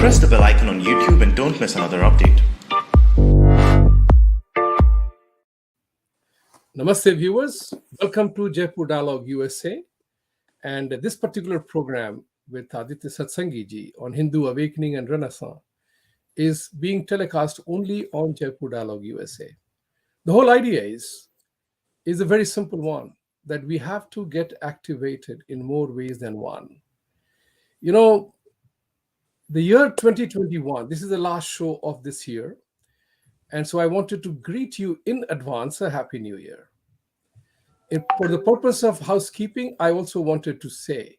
Press the bell icon on YouTube and don't miss another update. Namaste viewers, welcome to Jaipur Dialogue USA and this particular program with Aditya Satsangi ji on Hindu awakening and Renaissance is being telecast only on Jaipur Dialogue USA. The whole idea is a very simple one, that we have to get activated in more ways than one. You know, the year 2021, this is the last show of this year, and so I wanted to greet you in advance a Happy New Year. For the purpose of housekeeping, I also wanted to say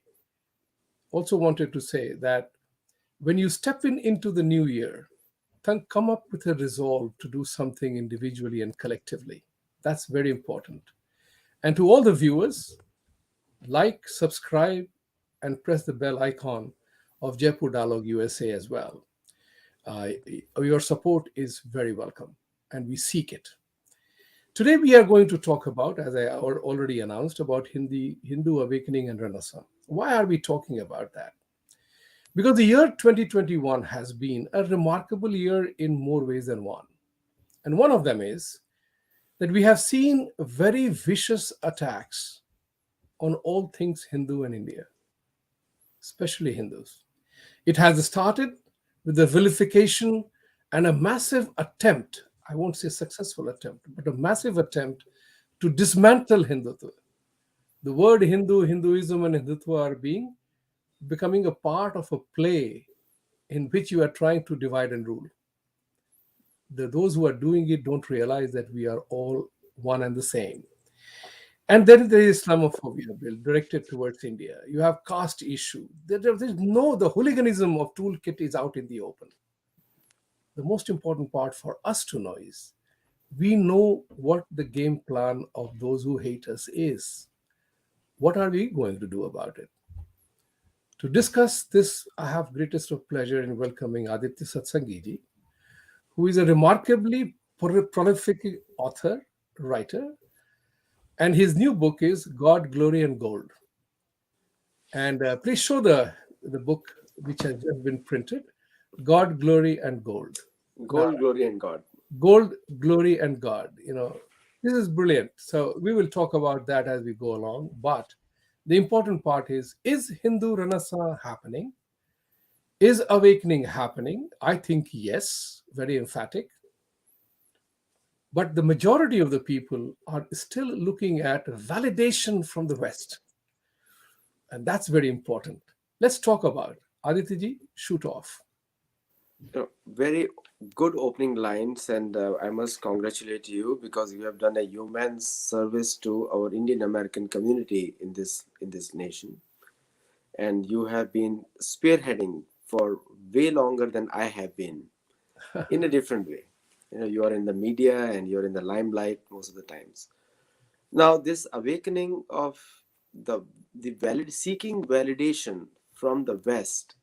that when you step into the new year, come up with a resolve to do something individually and collectively. That's very important. And to all the viewers, like, subscribe, and press the bell icon of Jaipur Dialogue USA as well. Your support is very welcome, and we seek it. Today we are going to talk about, as I already announced, about Hindu awakening and Renaissance. Why are we talking about that? Because the year 2021 has been a remarkable year in more ways than one. And one of them is that we have seen very vicious attacks on all things Hindu in India, especially Hindus. It has started with the vilification and a massive attempt, I won't say successful attempt, but a massive attempt to dismantle Hindutva. The word Hindu, Hinduism, and Hindutva are becoming a part of a play in which you are trying to divide and rule. Those who are doing it don't realize that we are all one and the same. And then there is Islamophobia bill directed towards India. You have caste issue. The hooliganism of toolkit is out in the open. The most important part for us to know is we know what the game plan of those who hate us is. What are we going to do about it? To discuss this, I have greatest of pleasure in welcoming Aditya Satsangi ji, who is a remarkably prolific author, writer, and his new book is God, Glory, and Gold. And please show the book which has just been printed, God, Glory, and Gold. Gold, Glory, and God. Gold, Glory, and God. This is brilliant. So we will talk about that as we go along. But the important part is Hindu Renaissance happening? Is awakening happening? I think yes, very emphatic. But the majority of the people are still looking at validation from the West. And that's very important. Let's talk about it. Aditya ji, shoot off. Very good opening lines, and I must congratulate you because you have done a human service to our Indian American community in this nation, and you have been spearheading for way longer than I have been, in a different way. You are in the media and you're in the limelight most of the times. Now, this awakening of seeking validation from the West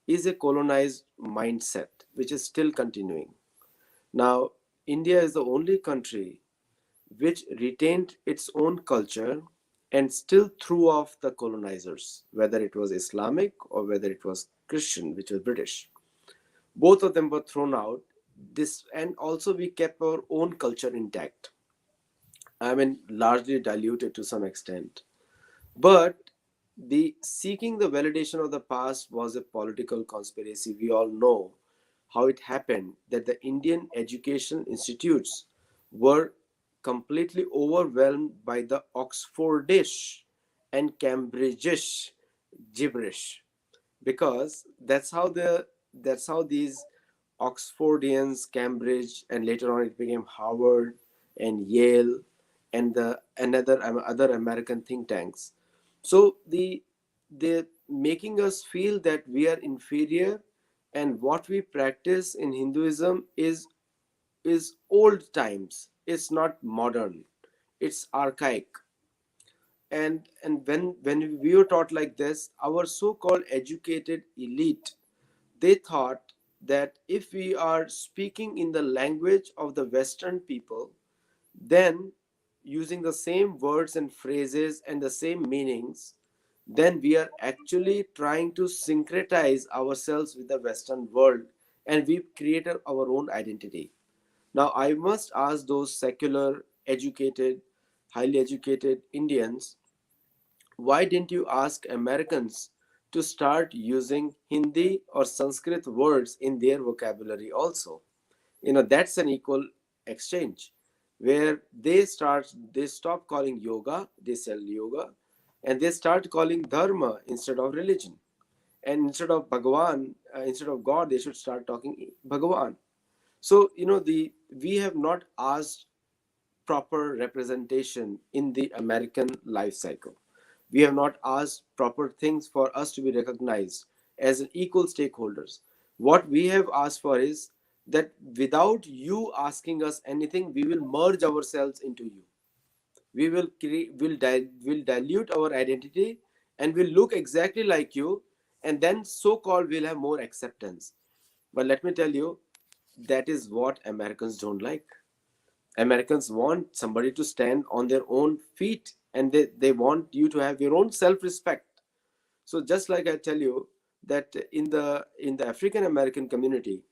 is a colonized mindset which is still continuing. Now, India is the only country which retained its own culture and still threw off the colonizers, whether it was Islamic or whether it was Christian, which was British. Both of them were thrown out. And also we kept our own culture intact. I mean, largely diluted to some extent. But the seeking the validation of the past was a political conspiracy. We all know how it happened that the Indian education institutes were completely overwhelmed by the Oxfordish and Cambridgeish gibberish, because that's how these Oxfordians, Cambridge, and later on it became Harvard and Yale and other American think tanks. So they're making us feel that we are inferior, and what we practice in Hinduism is old times. It's not modern. It's archaic. And when we were taught like this, our so-called educated elite, they thought that if we are speaking in the language of the Western people, then using the same words and phrases and the same meanings, then we are actually trying to syncretize ourselves with the Western world, and we've created our own identity. Now, I must ask those secular, educated, highly educated Indians, why didn't you ask Americans to start using Hindi or Sanskrit words in their vocabulary also? That's an equal exchange where they stop calling yoga, they sell yoga, and they start calling dharma instead of religion. And instead of God, they should start talking Bhagavan. So the we have not asked proper representation in the American life cycle. We have not asked proper things for us to be recognized as an equal stakeholders. What we have asked for is that without you asking us anything, we will merge ourselves into you. We will will dilute our identity and will look exactly like you, and then so-called we'll have more acceptance. But let me tell you, that is what Americans don't like. Americans want somebody to stand on their own feet, and they want you to have your own self-respect. So just like I tell you that in the African American community,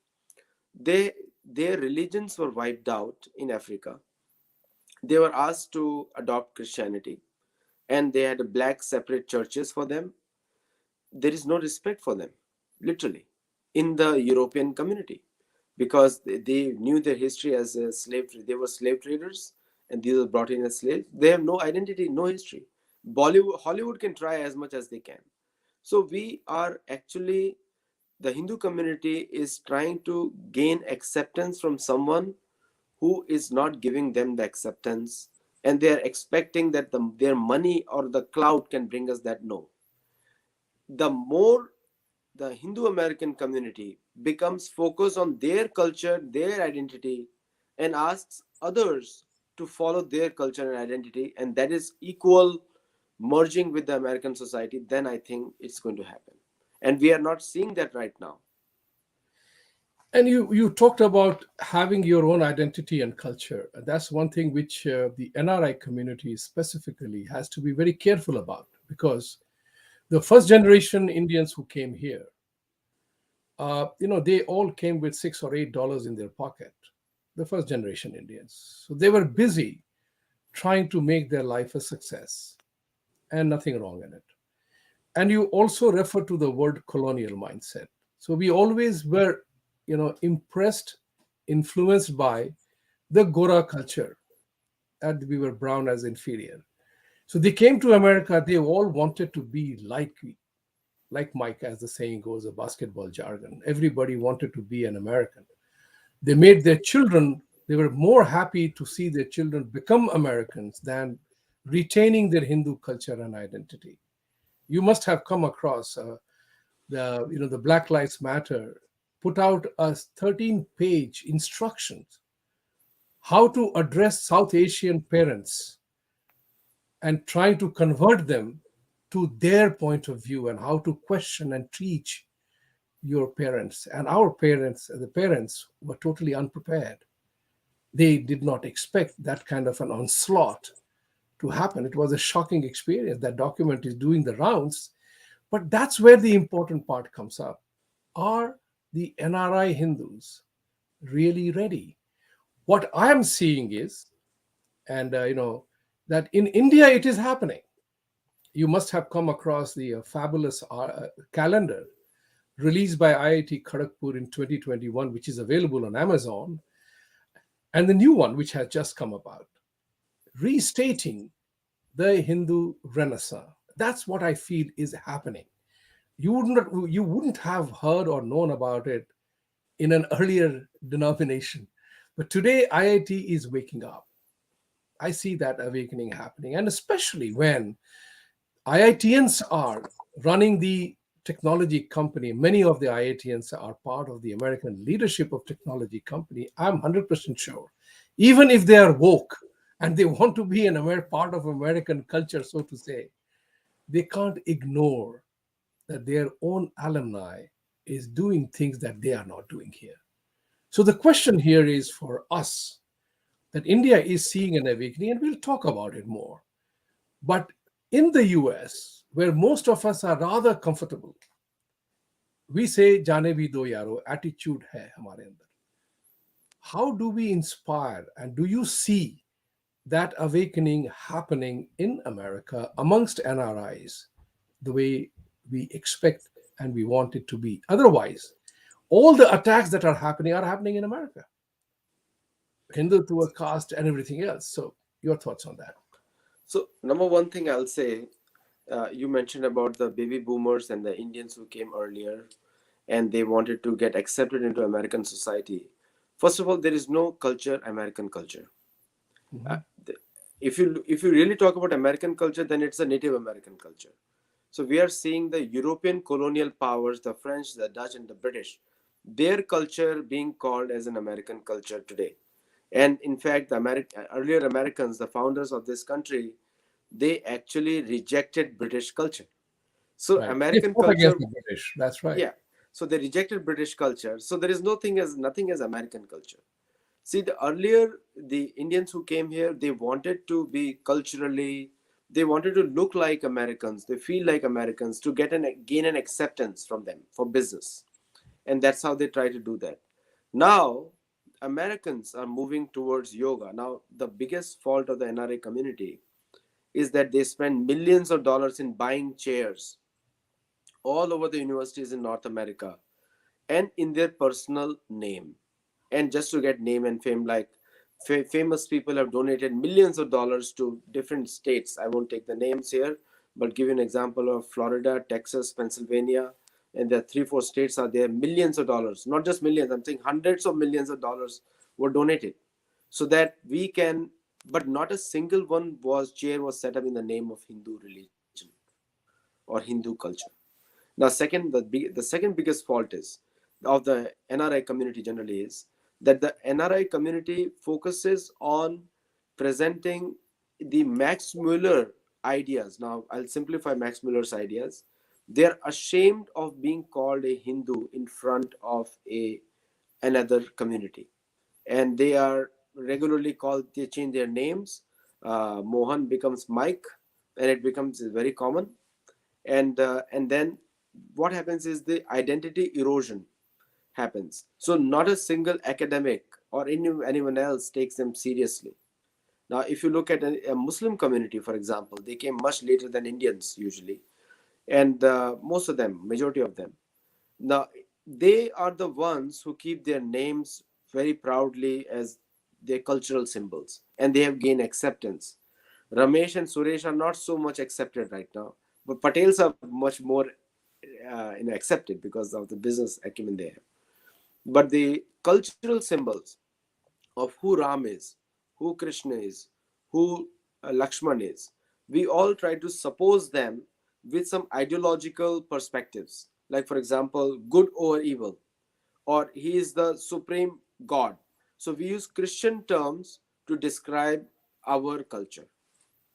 they their religions were wiped out in Africa. They were asked to adopt Christianity, and they had black separate churches for them. There is no respect for them, literally, in the European community, because they knew their history as a slave. They were slave traders, and these were brought in as slaves. They have no identity, no history. Hollywood can try as much as they can. So we are actually, the Hindu community is trying to gain acceptance from someone who is not giving them the acceptance, and they are expecting that their money or the clout can bring us that. No. The more the Hindu American community becomes focused on their culture, their identity, and asks others to follow their culture and identity, and that is equal merging with the American society, then I think it's going to happen. And we are not seeing that right now. And you talked about having your own identity and culture. That's one thing which the NRI community specifically has to be very careful about, because the first generation Indians who came here, they all came with $6 or $8 in their pocket. The first generation Indians, so they were busy trying to make their life a success, and nothing wrong in it. And you also refer to the word colonial mindset. So we always were, impressed, influenced by the Gora culture, that we were brown as inferior. So they came to America, they all wanted to be like Mike, as the saying goes, a basketball jargon. Everybody wanted to be an American. They made their children, they were more happy to see their children become Americans than retaining their Hindu culture and identity. You must have come across the Black Lives Matter put out a 13-page instructions how to address South Asian parents and trying to convert them to their point of view, and how to question and teach your parents. And our parents, the parents, were totally unprepared. They did not expect that kind of an onslaught to happen. It was a shocking experience. That document is doing the rounds. But that's where the important part comes up. Are the NRI Hindus really ready? What I am seeing is, and that in India it is happening. You must have come across the fabulous calendar released by IIT Kharagpur in 2021, which is available on Amazon, and the new one, which has just come about, restating the Hindu Renaissance. That's what I feel is happening. You wouldn't have heard or known about it in an earlier denomination, but today IIT is waking up. I see that awakening happening, and especially when IITians are running the technology company. Many of the IITians are part of the American leadership of technology company. I'm 100% sure, even if they are woke and they want to be part of American culture, so to say, they can't ignore that their own alumni is doing things that they are not doing here. So the question here is for us, that India is seeing an awakening, and we'll talk about it more. But in the US, where most of us are rather comfortable. We say, "Jane bhi do yaro," attitude hai hamare andar. How do we inspire, and do you see that awakening happening in America amongst NRIs the way we expect and we want it to be? Otherwise, all the attacks that are happening in America. Hindutva, caste, and everything else. So, your thoughts on that? So, number one thing I'll say, you mentioned about the baby boomers and the Indians who came earlier and they wanted to get accepted into American society. First of all, there is no culture, American culture. Mhm. If you really talk about American culture, then it's a Native American culture. So we are seeing the European colonial powers, the French, the Dutch, and the British, their culture being called as an American culture today. And in fact, the earlier Americans, the founders of this country, they actually rejected British culture. So Right. They American fought against culture, the British. That's right. yeah. So they rejected British culture. So there is nothing as American culture. See, the earlier the Indians who came here, they wanted to be culturally, they wanted to look like Americans, they feel like Americans to gain an acceptance from them for business, and that's how they try to do that. Now, Americans are moving towards yoga. Now, the biggest fault of the NRA community is that they spend millions of dollars in buying chairs all over the universities in North America and in their personal name, and just to get name and fame, like famous people have donated millions of dollars to different states. I won't take the names here, but give you an example of Florida, Texas, Pennsylvania, and there are 3 4 states are there, millions of dollars, not just millions, I'm saying hundreds of millions of dollars were donated so that we can, but not a single one was chair was set up in the name of Hindu religion or Hindu culture. Now, the second biggest fault is of the NRI community generally is that the NRI community focuses on presenting the Max Muller ideas. Now, I'll simplify Max Muller's ideas. They're ashamed of being called a Hindu in front of another community, and they are regularly called. They change their names. Mohan becomes Mike, and it becomes very common. And then what happens is the identity erosion happens. So not a single academic or anyone else takes them seriously. Now, if you look at a Muslim community, for example, they came much later than Indians usually, and most of them, majority of them. Now, they are the ones who keep their names very proudly as their cultural symbols, and they have gained acceptance. Ramesh and Suresh are not so much accepted right now, but Patels are much more accepted because of the business acumen they have. But the cultural symbols of who Ram is, who Krishna is, who Lakshman is, we all try to suppose them with some ideological perspectives. Like, for example, good over evil, or he is the supreme God. So we use Christian terms to describe our culture,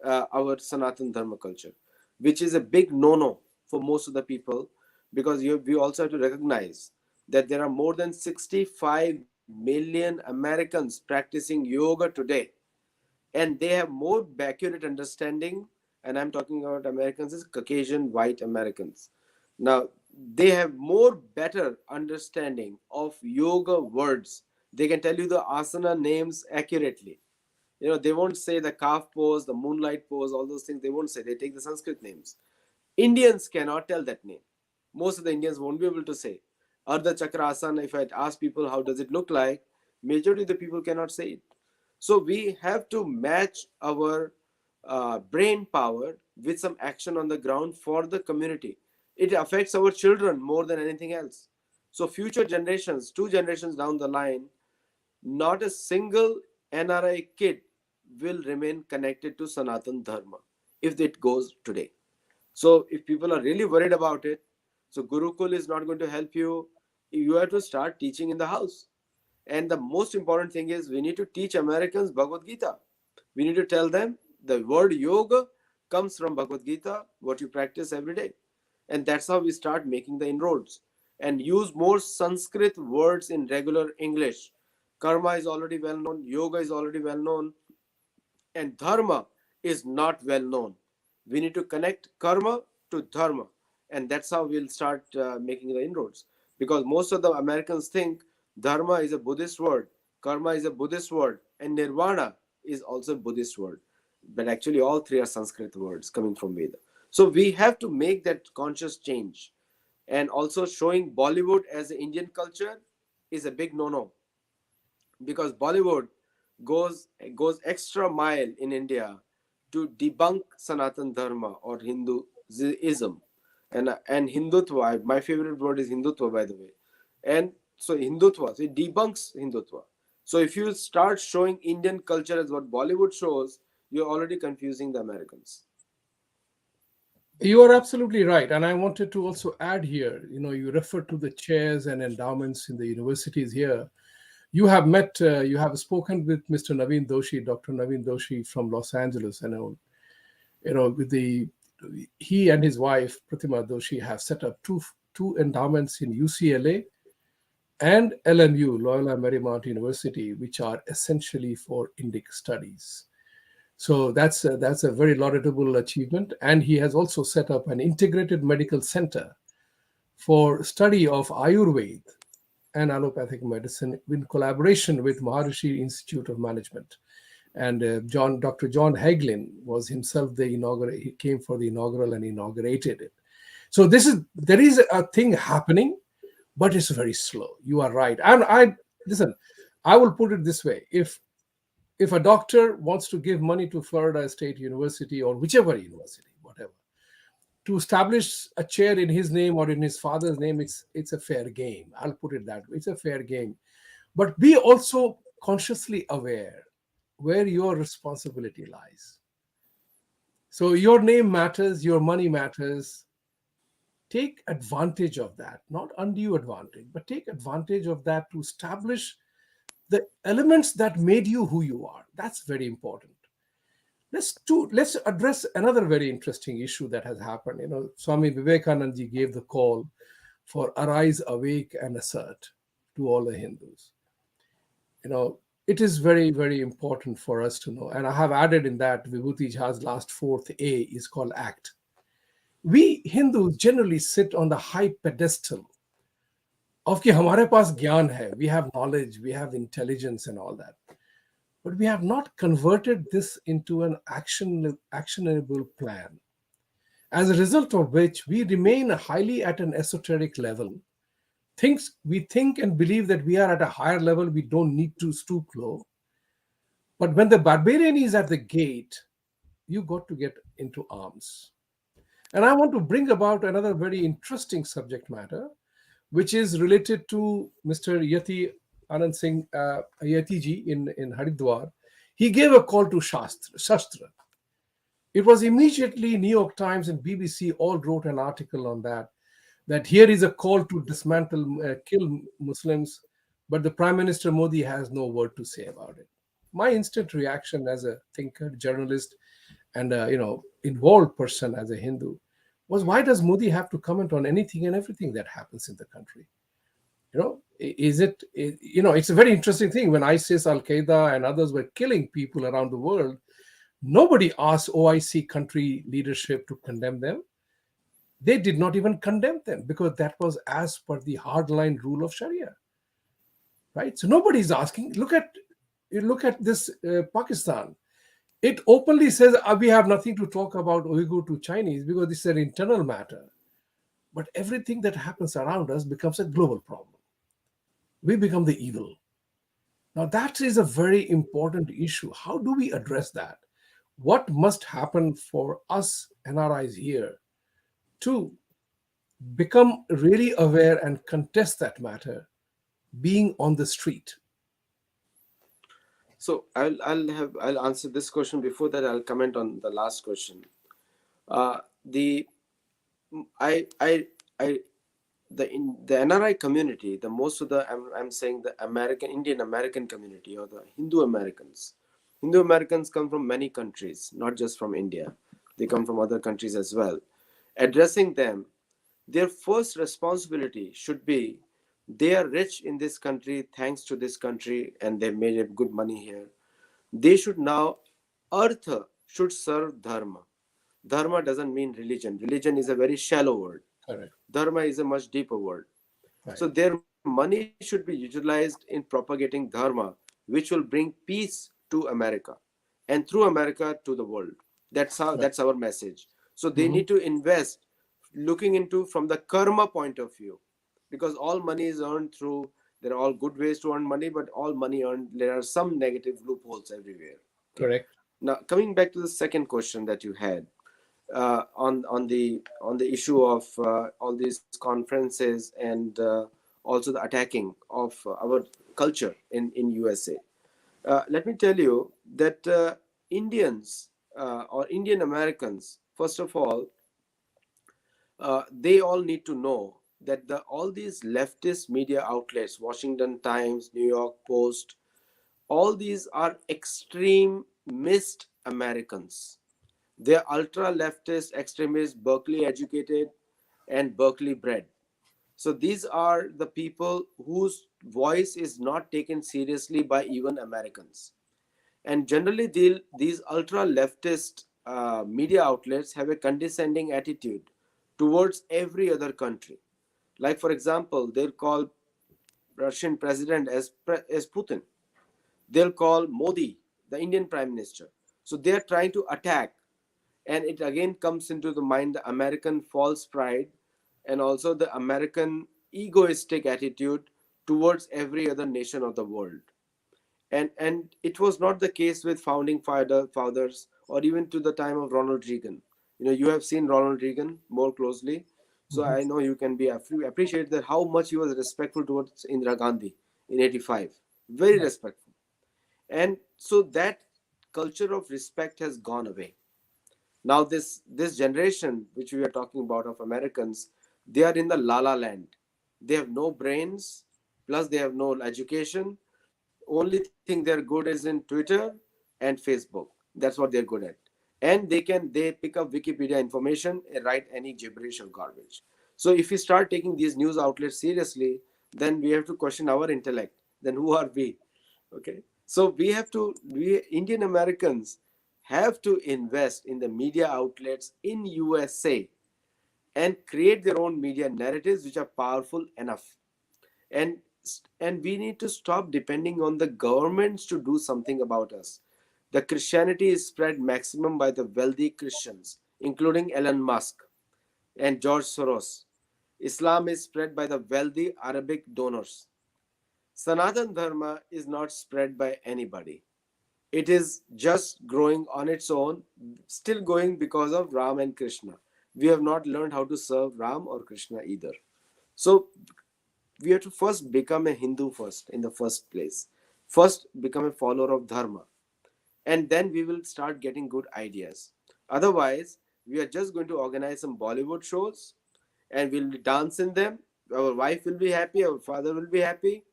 our Sanatan Dharma culture, which is a big no-no for most of the people, because we also have to recognize that there are more than 65 million Americans practicing yoga today, and they have more accurate understanding. And I'm talking about Americans as Caucasian white Americans. Now, they have more better understanding of yoga words. They can tell you the asana names accurately. They won't say the calf pose, the moonlight pose, all those things. They won't say. They take the Sanskrit names. Indians cannot tell that name. Most of the Indians won't be able to say. Ardha Chakrasana, if I ask people how does it look like, majority of the people cannot say it. So we have to match our brain power with some action on the ground for the community. It affects our children more than anything else. So future generations, 2 generations down the line, not a single NRI kid will remain connected to Sanatan Dharma if it goes today. So if people are really worried about it, so Gurukul is not going to help you. You have to start teaching in the house. And the most important thing is we need to teach Americans Bhagavad Gita. We need to tell them the word yoga comes from Bhagavad Gita, what you practice every day. And that's how we start making the inroads. And use more Sanskrit words in regular English. Karma is already well known, yoga is already well known, and dharma is not well known. We need to connect karma to dharma, and that's how we'll start making the inroads. Because most of the Americans think dharma is a Buddhist word, karma is a Buddhist word, and nirvana is also a Buddhist word. But actually, all three are Sanskrit words coming from Veda. So we have to make that conscious change. And also showing Bollywood as an Indian culture is a big no-no, because Bollywood goes extra mile in India to debunk Sanatan Dharma or Hinduism and Hindutva. My favorite word is Hindutva, by the way. And so Hindutva, so it debunks Hindutva. So if you start showing Indian culture as what Bollywood shows, you're already confusing the Americans. You are absolutely right. And I wanted to also add here, you refer to the chairs and endowments in the universities here. You have you have spoken with Mr. Naveen Doshi, Dr. Naveen Doshi from Los Angeles. And, he and his wife, Pratima Doshi, have set up two endowments in UCLA and LMU, Loyola Marymount University, which are essentially for Indic studies. So that's a very laudable achievement. And he has also set up an integrated medical center for study of Ayurveda and allopathic medicine in collaboration with Maharishi Institute of Management. And Dr. John Hagelin was himself the inaugural. He came for the inaugural and inaugurated it. So there is a thing happening, but it's very slow. You are right. And I will put it this way. If a doctor wants to give money to Florida State University or whichever university, whatever, to establish a chair in his name or in his father's name, it's a fair game. I'll put it that way. It's a fair game. But be also consciously aware where your responsibility lies. So your name matters, your money matters. Take advantage of that, not undue advantage, but take advantage of that to establish the elements that made you who you are. That's very important. Let's address another very interesting issue that has happened. Swami Vivekananda ji gave the call for arise, awake, and assert to all the Hindus. It is very, very important for us to know. And I have added in that Vibhuti Jha's last fourth A is called act. We Hindus generally sit on the high pedestal of कि हमारे पास ज्ञान है, we have knowledge, we have intelligence and all that. But we have not converted this into an actionable plan. As a result of which, we remain highly at an esoteric level. We think and believe that we are at a higher level, we don't need to stoop low. But when the barbarian is at the gate, you got to get into arms. And I want to bring about another very interesting subject matter, which is related to Mr. Yati Anand Singh Yati ji in Haridwar. He gave a call to Shastra. It was immediately New York Times and BBC all wrote an article on that here is a call to dismantle, kill Muslims, but the Prime Minister Modi has no word to say about it. My instant reaction as a thinker, journalist, and involved person as a Hindu was, why does Modi have to comment on anything and everything that happens in the country? It's a very interesting thing. When ISIS, Al-Qaeda, and others were killing people around the world, nobody asked OIC country leadership to condemn them. They did not even condemn them because that was as per the hardline rule of Sharia, right? So nobody's asking. Look at this Pakistan. It openly says we have nothing to talk about Uyghur to Chinese because this is an internal matter. But everything that happens around us becomes a global problem. We become the evil. Now that is a very important issue. How do we address that? What must happen for us NRIs here to become really aware and contest that matter, being on the street? So I'll answer this question. Before that, I'll comment on the last question. The NRI community, the most of the I'm saying the Indian American community or the Hindu Americans. Hindu Americans come from many countries, not just from India. They come from other countries as well. Addressing them, their first responsibility should be, they are rich in this country thanks to this country and they've made good money here. They should now, Artha should serve Dharma. Dharma doesn't mean religion. Religion is a very shallow word. Correct. Dharma is a much deeper word. Right. So their money should be utilized in propagating Dharma, which will bring peace to America and through America to the world. Right. That's our message. So they Mhm. need to invest looking into from the karma point of view, because all money is earned through, there are all good ways to earn money, but all money earned, there are some negative loopholes everywhere. Correct. Now coming back to the second question that you had, on the issue of all these conferences and also the attacking of our culture in USA. Let me tell you that Indians or Indian Americans, first of all, they all need to know that all these leftist media outlets, Washington Times, New York Post, all these are extremist Americans. They're ultra leftist extremists, Berkeley educated and Berkeley bred. So these are the people whose voice is not taken seriously by even Americans. And generally, these ultra leftist media outlets have a condescending attitude towards every other country. Like, for example, they'll call Russian president as Putin. They'll call Modi, the Indian prime minister. So they are trying to attack. And it again comes into the mind the American false pride and also the American egoistic attitude towards every other nation of the world. And it was not the case with founding fathers or even to the time of Ronald Reagan. You have seen Ronald Reagan more closely, so Mhm. I know you can be appreciate that how much he was respectful towards Indira Gandhi in 85. Very Right. respectful. And so that culture of respect has gone away. Now this generation which we are talking about of Americans, they are in the la la land. They have no brains, plus they have no education. Only thing they're good is in Twitter and Facebook. That's what they're good at. And they pick up Wikipedia information and write any gibberish or garbage. So if we start taking these news outlets seriously, then we have to question our intellect. Then who are we? Okay. So we Indian Americans have to invest in the media outlets in USA and create their own media narratives which are powerful enough. And and we need to stop depending on the governments to do something about us. The Christianity is spread maximum by the wealthy Christians, including Elon Musk and George Soros. Islam is spread by the wealthy Arabic donors. Sanatan Dharma is not spread by anybody. It is just growing on its own, still going because of Ram and Krishna. We have not learned how to serve Ram or Krishna either. So we have to first become a Hindu first in the first place. First, become a follower of Dharma. And then we will start getting good ideas. Otherwise, we are just going to organize some Bollywood shows and we'll dance in them. Our wife will be happy, our father will be happy,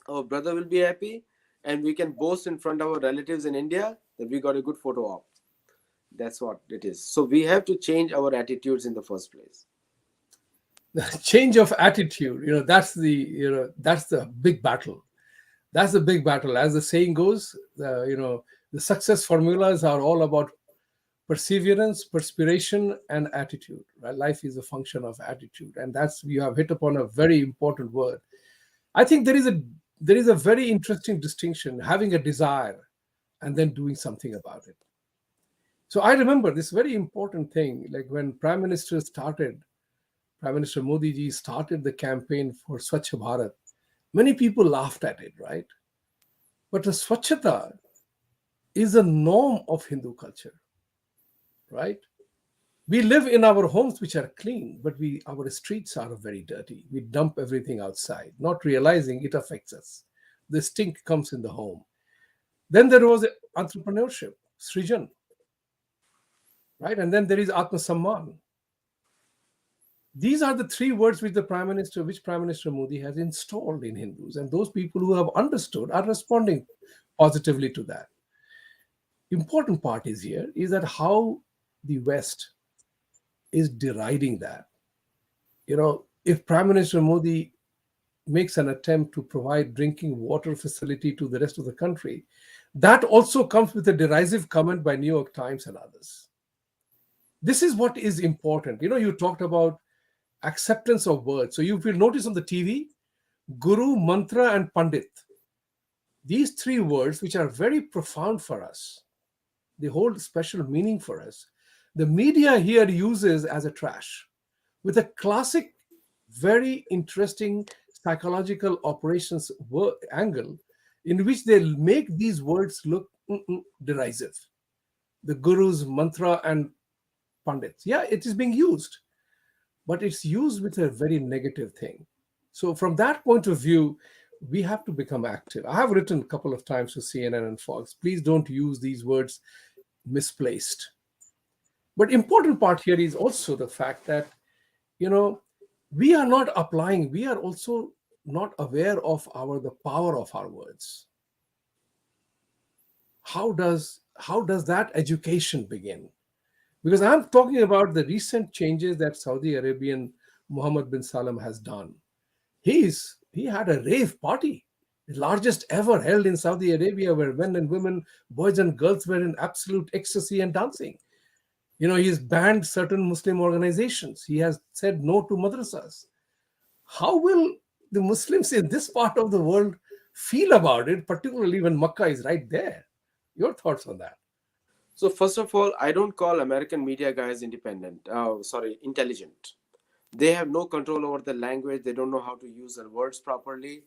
our brother will be happy, and we can boast in front of our relatives in India that we got a good photo op. That's what it is. So we have to change our attitudes in the first place. Change of attitude, that's the big battle. That's the big battle. As the saying goes, the success formulas are all about perseverance, perspiration, and attitude. Right? Life is a function of attitude, and that's, you have hit upon a very important word. I think there is a very interesting distinction, having a desire and then doing something about it. So I remember this very important thing, like when Prime Minister Modi ji started the campaign for Swachh Bharat. Many people laughed at it, right? But the Swachhata is a norm of Hindu culture, right? We live in our homes which are clean, but our streets are very dirty. We dump everything outside, not realizing it affects us. The stink comes in the home. Then there was entrepreneurship, Srijan, right? And then there is Atma Samman. These are the three words which Prime Minister Modi has installed in Hindus, and those people who have understood are responding positively to that. Important part is here is that how the West is deriding that. If Prime Minister Modi makes an attempt to provide drinking water facility to the rest of the country, that also comes with a derisive comment by New York Times and others. This is what is important. You talked about acceptance of words. So you will notice on the TV, guru, mantra, and pandit. These three words, which are very profound for us, they hold special meaning for us. The media here uses as a trash with a classic, very interesting psychological operations angle in which they make these words look derisive. The gurus, mantra, and pandits. Yeah, it is being used, but it's used with a very negative thing. So, from that point of view, we have to become active. I have written a couple of times to CNN and Fox, please don't use these words misplaced. But important part here is also the fact that, we are not applying, we are also not aware of the power of our words. How does that education begin? Because I'm talking about the recent changes that Saudi Arabian Mohammed bin Salman has done. He had a rave party, the largest ever held in Saudi Arabia, where men and women, boys and girls were in absolute ecstasy and dancing. He's banned certain Muslim organizations. He has said no to madrasas. How will the Muslims in this part of the world feel about it, particularly when Makkah is right there? Your thoughts on that? So first of all, I don't call American media guys intelligent. They have no control over the language. They don't know how to use their words properly.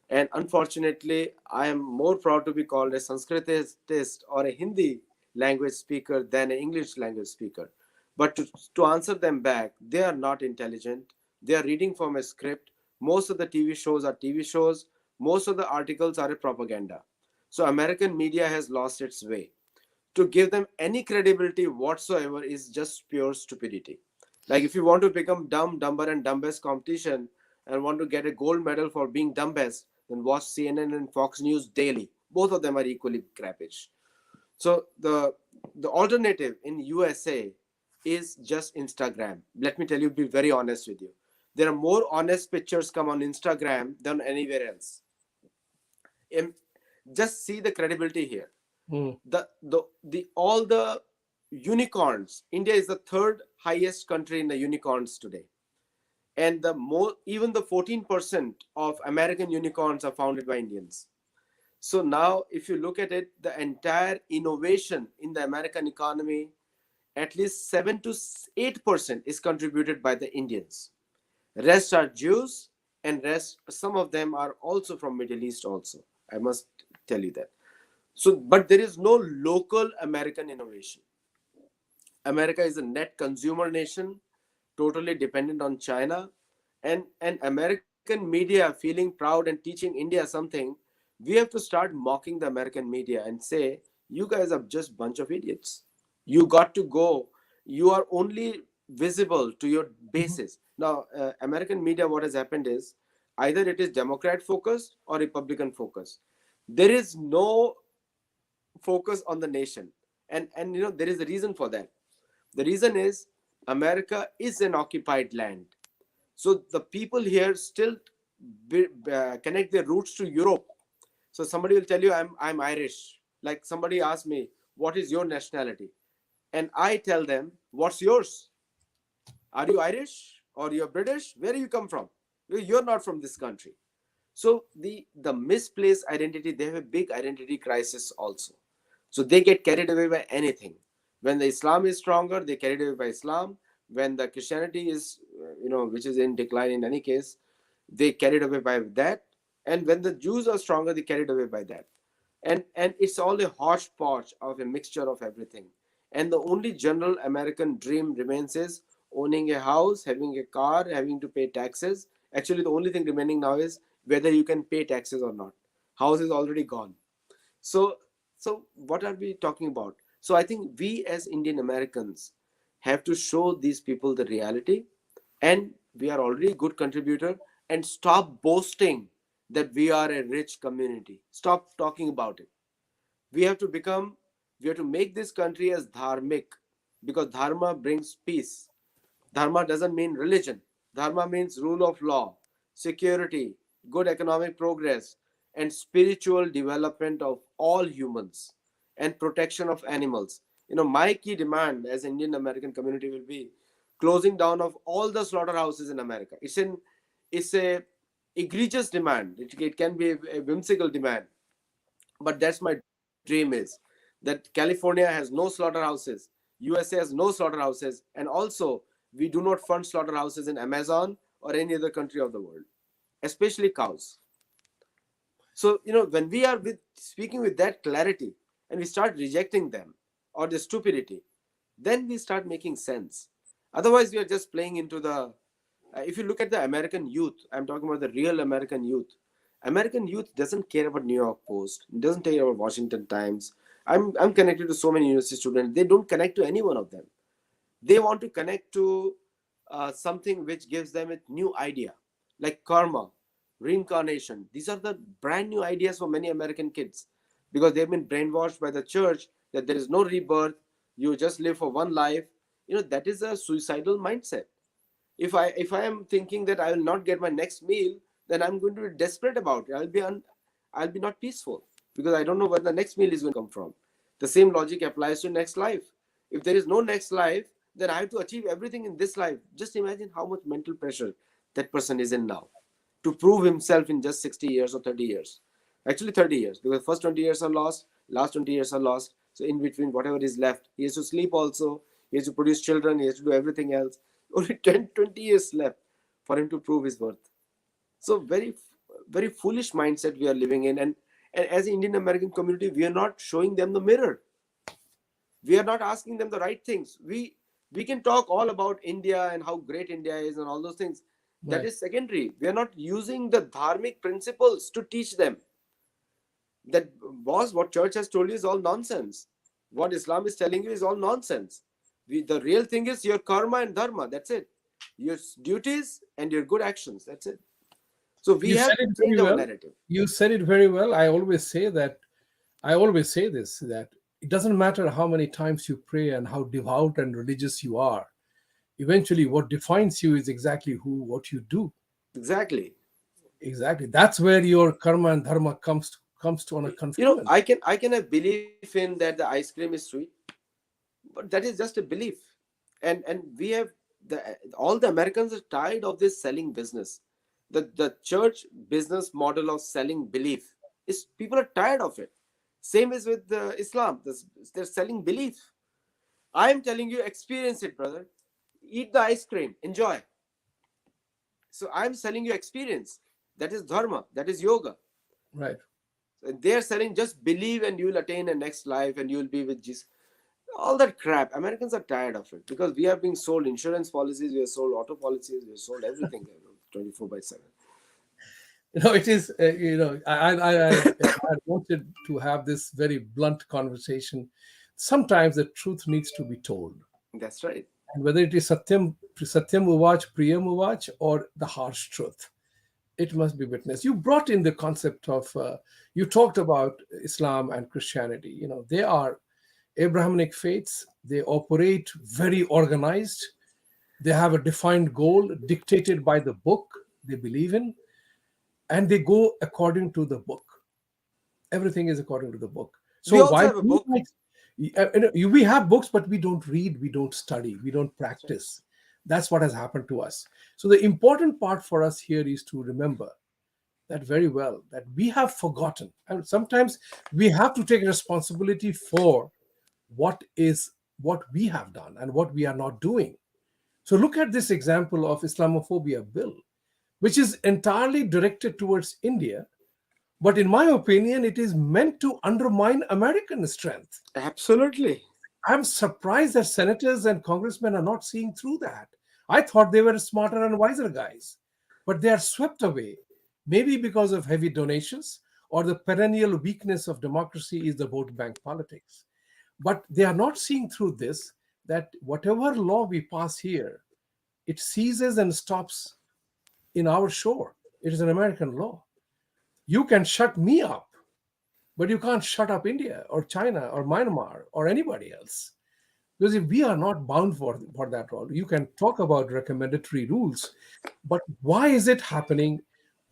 And unfortunately, I am more proud to be called a Sanskritist or a Hindi language speaker than an English language speaker. But to answer them back, they are not intelligent. They are reading from a script. Most of the TV shows are TV shows. Most of the articles are a propaganda. So American media has lost its way. To give them any credibility whatsoever is just pure stupidity. Like if you want to become dumb, dumber, and dumbest competition and want to get a gold medal for being dumbest, then watch CNN and Fox News daily. Both of them are equally crappish. So the alternative in USA is just Instagram. Let me tell you, be very honest with you. There are more honest pictures come on Instagram than anywhere else. Just see the credibility here. All the unicorns. India is the third highest country in the unicorns today, and even the 14% of American unicorns are founded by Indians. So now, if you look at it, the entire innovation in the American economy, at least 7 to 8% is contributed by the Indians. Rest are Jews, and some of them are also from Middle East. Also, I must tell you that. So, but there is no local American innovation. America is a net consumer nation, totally dependent on China, and American media feeling proud and teaching India something. We have to start mocking the American media and say, you guys are just bunch of idiots. You got to go. You are only visible to your bases. Now, American media, what has happened is either it is Democrat focused or Republican focused. There is no focus on the nation. And there is a reason for that. The reason is America is an occupied land. So the people here still connect their roots to Europe. So somebody will tell you, I'm Irish. Like somebody asked me, what is your nationality? And I tell them, what's yours? Are you Irish or you're British? Where do you come from? You're not from this country. So the misplaced identity, they have a big identity crisis also. So they get carried away by anything. When the Islam is stronger, they carried away by Islam. When the Christianity is, which is in decline in any case, they carried away by that. And when the Jews are stronger, they carried away by that. And it's all a hodgepodge of a mixture of everything. And the only general American dream remains is owning a house, having a car, having to pay taxes. Actually, the only thing remaining now is whether you can pay taxes or not. House is already gone. So what are we talking about? So I think we as Indian Americans have to show these people the reality, and we are already a good contributor, and stop boasting that we are a rich community. Stop talking about it. We have to make this country as Dharmic, because Dharma brings peace. Dharma doesn't mean religion. Dharma means rule of law, security, good economic progress, and spiritual development of all humans, and protection of animals. My key demand as Indian American community will be closing down of all the slaughterhouses in America. It's a egregious demand. It can be a whimsical demand, but that's my dream is that California has no slaughterhouses, USA has no slaughterhouses, and also we do not fund slaughterhouses in Amazon or any other country of the world, especially cows. So, when we are speaking with that clarity and we start rejecting them or the stupidity, then we start making sense. Otherwise, we are just playing into the. If you look at the American youth, I'm talking about the real American youth. American youth doesn't care about New York Post, doesn't care about Washington Times. I'm connected to so many university students. They don't connect to any one of them. They want to connect to something which gives them a new idea, like karma, reincarnation. These are the brand new ideas for many American kids because they've been brainwashed by the church that there is no rebirth. You just live for one life. That is a suicidal mindset. If I am thinking that I will not get my next meal, then I'm going to be desperate about it. I'll be not peaceful because I don't know where the next meal is going to come from. The same logic applies to next life. If there is no next life, then I have to achieve everything in this life. Just imagine how much mental pressure that person is in now to prove himself in just 60 years or 30 years. Actually 30 years, because first 20 years are lost, last 20 years are lost. So in between, whatever is left, he has to sleep also, he has to produce children, he has to do everything else. Only 10, 20 years left for him to prove his worth. So very, very foolish mindset we are living in. And as an Indian American community, we are not showing them the mirror. We are not asking them the right things. We can talk all about India and how great India is and all those things. That Right. is secondary. We are not using the Dharmic principles to teach them. That what church has told you is all nonsense. What Islam is telling you is all nonsense. The real thing is your karma and dharma. That's it. Your duties and your good actions. That's it. So we You have said to it change very our well. narrative. You said it very well. I always say this, that it doesn't matter how many times you pray and how devout and religious you are. Eventually, what defines you is exactly what you do. Exactly. Exactly. That's where your karma and dharma comes to on a confluence. I can have belief in that the ice cream is sweet, but that is just a belief. And we have all the Americans are tired of this selling business. The church business model of selling belief is people are tired of it. Same is with Islam. They're selling belief. I am telling you, experience it, brother. Eat the ice cream, enjoy. So I'm selling you experience. That is dharma. That is yoga. Right. They're selling just believe and you will attain a next life and you will be with Jesus. All that crap. Americans are tired of it because we are being sold insurance policies, we are sold auto policies, we are sold everything 24/7. It is, I wanted to have this very blunt conversation. Sometimes the truth needs to be told. That's right. And whether it is Satyam Uvach, Priyam Uvach, or the harsh truth, it must be witnessed. You brought in the concept of, you talked about Islam and Christianity. They are Abrahamic faiths. They operate very organized. They have a defined goal dictated by the book they believe in, and they go according to the book. Everything is according to the book. We So also why have a book. we have books, but we don't read, we don't study, we don't practice. That's what has happened to us. So the important part for us here is to remember that very well, that we have forgotten, and sometimes we have to take responsibility for what we have done and what we are not doing. So look at this example of Islamophobia bill, which is entirely directed towards India. But in my opinion, it is meant to undermine American strength. Absolutely. I'm surprised that senators and congressmen are not seeing through that. I thought they were smarter and wiser guys, but they are swept away, maybe because of heavy donations or the perennial weakness of democracy is the vote bank politics. But they are not seeing through this, that whatever law we pass here, it ceases and stops in our shore. It is an American law. You can shut me up, but you can't shut up India or China or Myanmar or anybody else. Because if we are not bound for that role, you can talk about recommendatory rules, but why is it happening?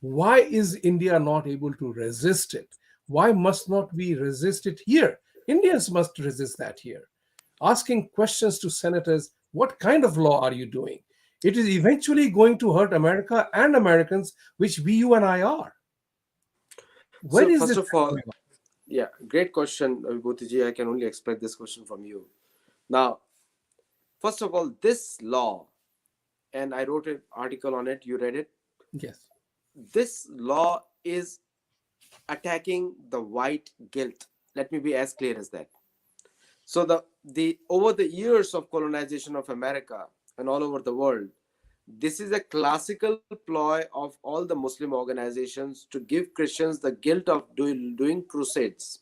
Why is India not able to resist it? Why must not we resist it here? Indians must resist that here. asking questions to senators, what kind of law are you doing? It is eventually going to hurt America and Americans, which we, you, and I are. Where So is first this of all, going on? yeah, great question, Vibhuti Ji. I can only expect this question from you. Now, first of all, this law, and I wrote an article on it. You read it. Yes. This law is attacking the white guilt. Let me be as clear as that. So the over the years of colonization of America and all over the world, this is a classical ploy of all the Muslim organizations to give Christians the guilt of doing crusades.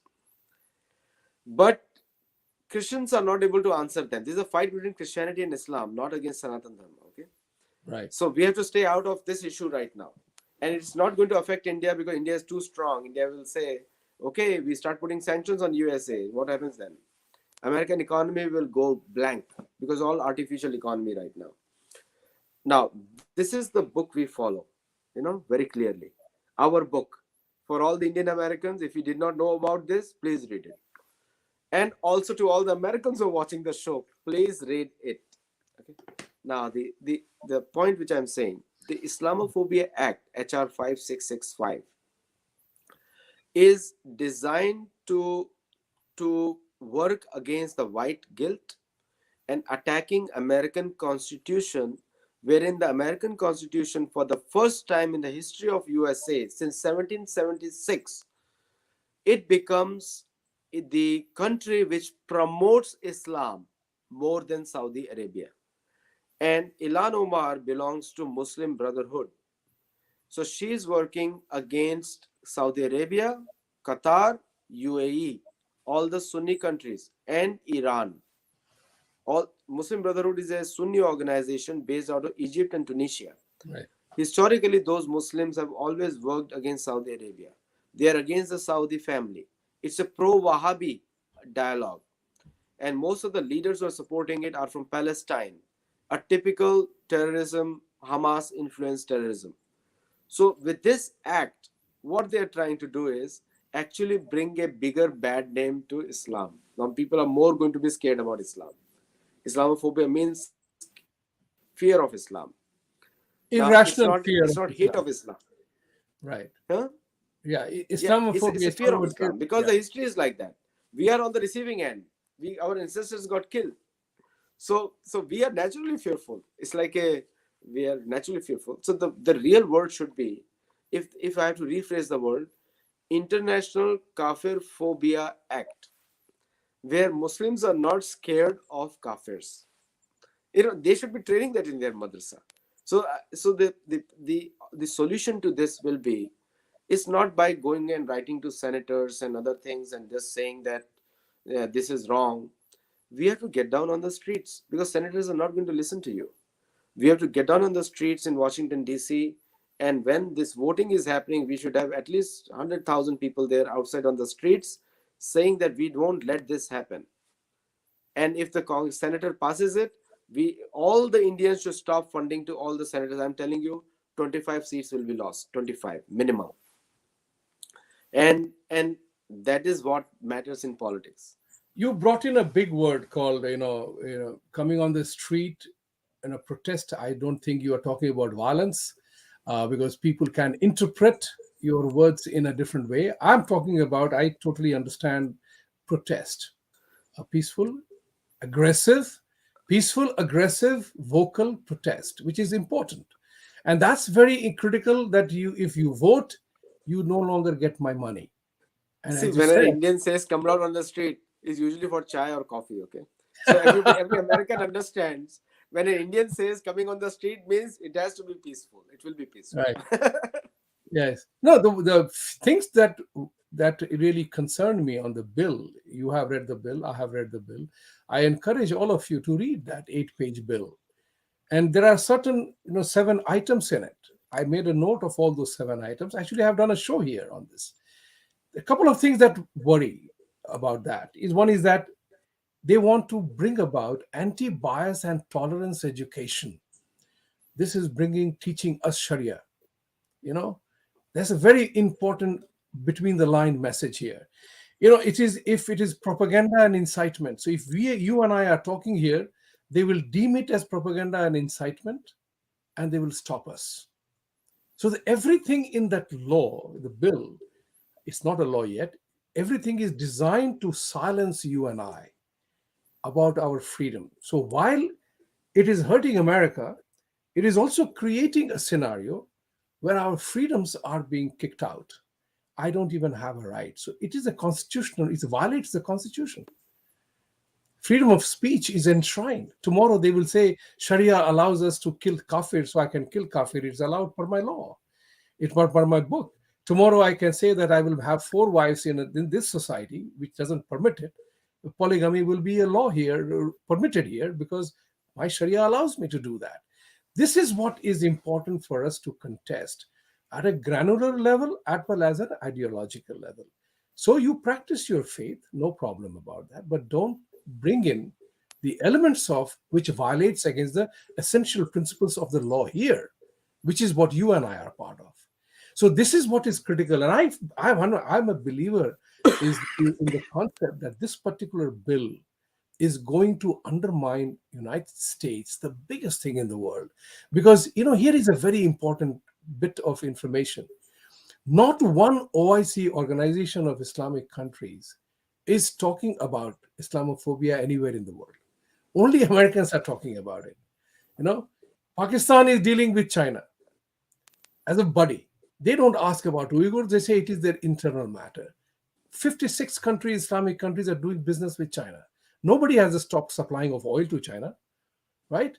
But Christians are not able to answer them. This is a fight between Christianity and Islam, not against Sanatan Dharma. Okay, Right. so we have to stay out of this issue right now, and it's not going to affect India because India is too strong. India will say, okay, we start putting sanctions on USA. What happens then? American economy will go blank because all artificial economy right now. Now, this is the book we follow, very clearly. Our book for all the Indian Americans. If you did not know about this, please read it. And also to all the Americans who are watching the show, please read it. Okay. Now, the point which I'm saying, the Islamophobia Act, HR 5665, is designed to work against the white guilt and attacking American Constitution, wherein the American Constitution, for the first time in the history of USA since 1776, it becomes the country which promotes Islam more than Saudi Arabia. And Ilan Omar belongs to Muslim Brotherhood. So she is working against Saudi Arabia, Qatar, UAE, all the Sunni countries, and Iran. All Muslim Brotherhood is a Sunni organization based out of Egypt and Tunisia. Right. Historically, those Muslims have always worked against Saudi Arabia. They are against the Saudi family. It's a pro-Wahhabi dialogue. And most of the leaders who are supporting it are from Palestine, a typical terrorism, Hamas-influenced terrorism. So with this act, what they're trying to do is actually bring a bigger bad name to Islam. Now people are more going to be scared about Islam. Islamophobia means fear of Islam. Now, Irrational fear. it's not hate of Islam. Right. Huh? Yeah. Yeah, Islamophobia it's a is fear of followed. Islam because the history is like that. We are on the receiving end. Our ancestors got killed. So we are naturally fearful. It's like we are naturally fearful. So the real word should be, if I have to rephrase the word, International Kafir Phobia Act, where Muslims are not scared of kafirs. They should be training that in their madrasa. So the solution to this will be, it's not by going and writing to senators and other things and just saying that this is wrong. We have to get down on the streets because senators are not going to listen to you. We have to get down on the streets in Washington, D.C. And when this voting is happening, we should have at least 100,000 people there outside on the streets saying that we won't let this happen. And if the senator passes it, all the Indians should stop funding to all the senators. I'm telling you, 25 seats will be lost, 25 minimum. And that is what matters in politics. You brought in a big word called, coming on the street in a protest. I don't think you are talking about violence because people can interpret your words in a different way. I'm talking about, I totally understand protest, a peaceful, aggressive, vocal protest, which is important. And that's very critical that if you vote, you no longer get my money. And see, when an Indian says come out on the street, it's usually for chai or coffee, okay? So every American understands when an Indian says coming on the street means it has to be peaceful. It will be peaceful. Right. Yes. No, the things that really concerned me on the bill, you have read the bill, I have read the bill. I encourage all of you to read that 8-page bill. And there are certain, 7 items in it. I made a note of all those 7 items. Actually, I've done a show here on this. A couple of things that worry about that is, one is that they want to bring about anti-bias and tolerance education. This is teaching us Sharia. There's a very important between the line message here. It is, if it is propaganda and incitement. So if you and I are talking here, they will deem it as propaganda and incitement, and they will stop us. So everything in that law, the bill, it's not a law yet. Everything is designed to silence you and I about our freedom. So while it is hurting America, it is also creating a scenario where our freedoms are being kicked out. I don't even have a right. So it is a constitutional, it violates the Constitution. Freedom of speech is enshrined. Tomorrow they will say Sharia allows us to kill kafir, so I can kill kafir. It's allowed per my law. It's per my book. Tomorrow I can say that I will have 4 wives in this society, which doesn't permit it. Polygamy will be a law here, permitted here, because my Sharia allows me to do that. This is what is important for us to contest at a granular level as well as an ideological level. So you practice your faith, no problem about that, but don't bring in the elements of which violates against the essential principles of the law here, which is what you and I are part of. So this is what is critical. And I'm a believer in the concept that this particular bill is going to undermine United States, the biggest thing in the world. Because, here is a very important bit of information. Not one OIC, Organization of Islamic Countries, is talking about Islamophobia anywhere in the world. Only Americans are talking about it. Pakistan is dealing with China as a buddy. They don't ask about Uyghurs. They say it is their internal matter. 56 countries, Islamic countries, are doing business with China. Nobody has stopped supplying of oil to China, right?